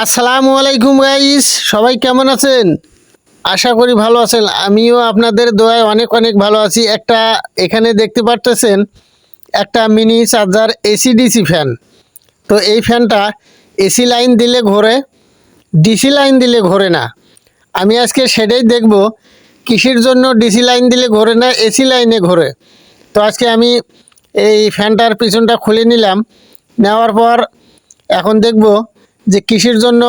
আসসালামু আলাইকুম গাইস, সবাই কেমন আছেন? আশা করি ভালো আছেন। আমিও আপনাদের দোয়ায় অনেক অনেক ভালো আছি। এখানে দেখতে পারতেছেন একটা mini charger AC DC fan. তো এই ফ্যানটা এসি লাইন দিলে ঘোরে, ডিসি লাইন দিলে ঘোরে না। আমি আজকে সেটাই দেখব কিসের জন্য ডিসি লাইন দিলে ঘোরে না, এসি লাইনে ঘোরে। তো আজকে আমি এই ফ্যানটার পিছনটা খুলে নিলাম, নেওয়ার পর এখন দেখব যে কিসের জন্য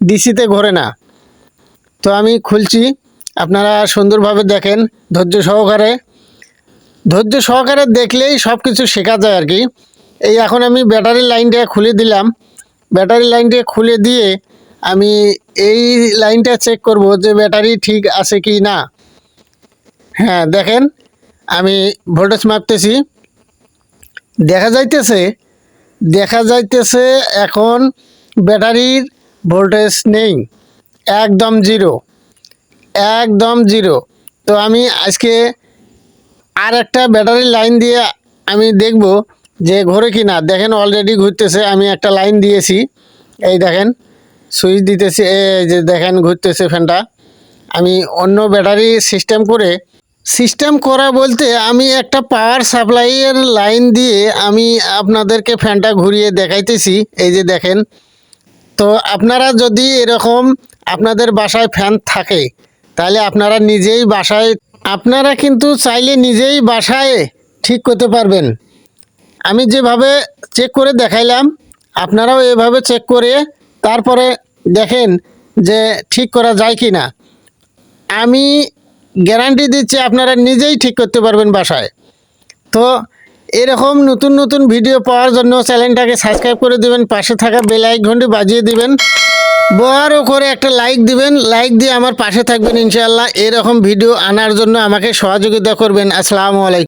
ডিসিতে ঘোরে না। তো আমি খুলছি, আপনারা সুন্দরভাবে দেখেন, ধৈর্য সহকারে দেখলেই সব কিছু শেখা যায় আর কি। এই এখন আমি ব্যাটারি লাইনটা খুলে দিলাম। ব্যাটারি লাইনটা খুলে দিয়ে আমি এই লাইনটা চেক করব যে ব্যাটারি ঠিক আছে কি না। হ্যাঁ, দেখেন আমি ভোল্টেজ মাপতেছি, দেখা যাইতেছে এখন ব্যাটারির ভোল্টেজ নেই, একদম জিরো, একদম জিরো। তো আমি আজকে আর একটা ব্যাটারি লাইন দিয়ে আমি দেখব যে ঘোরে কি না। দেখেন অলরেডি ঘুরতেছে, আমি একটা লাইন দিয়েছি, এই দেখেন সুইচ দিতেছি, এই যে দেখেন ঘুরতেছে ফ্যানটা। আমি অন্য ব্যাটারি সিস্টেম করা বলতে আমি একটা পাওয়ার সাপ্লাইয়ের লাইন দিয়ে আমি আপনাদেরকে ফ্যানটা ঘুরিয়ে দেখাইতেছি, এই যে দেখেন। তো আপনারা যদি এরকম আপনাদের বাসায় ফ্যান থাকে তাহলে আপনারা কিন্তু চাইলে নিজেই বাসায় ঠিক করতে পারবেন। আমি যেভাবে চেক করে দেখাইলাম, আপনারাও এভাবে চেক করে তারপরে দেখেন যে ঠিক করা যায় কি না। আমি গ্যারান্টি দিচ্ছি আপনারা নিজেই ঠিক করতে পারবেন বাসায়। তো এরকম নতুন নতুন ভিডিও পাওয়ার জন্য চ্যানেলটাকে সাবস্ক্রাইব করে দেবেন, পাশে থাকা বেল আইকনটি বাজিয়ে দিবেন, বড় করে একটা লাইক দিবেন। লাইক দিয়ে আমার পাশে থাকবেন ইনশাআল্লাহ। এরকম ভিডিও আনার জন্য আমাকে সহযোগিতা করবেন। আসসালামু আলাইকুম।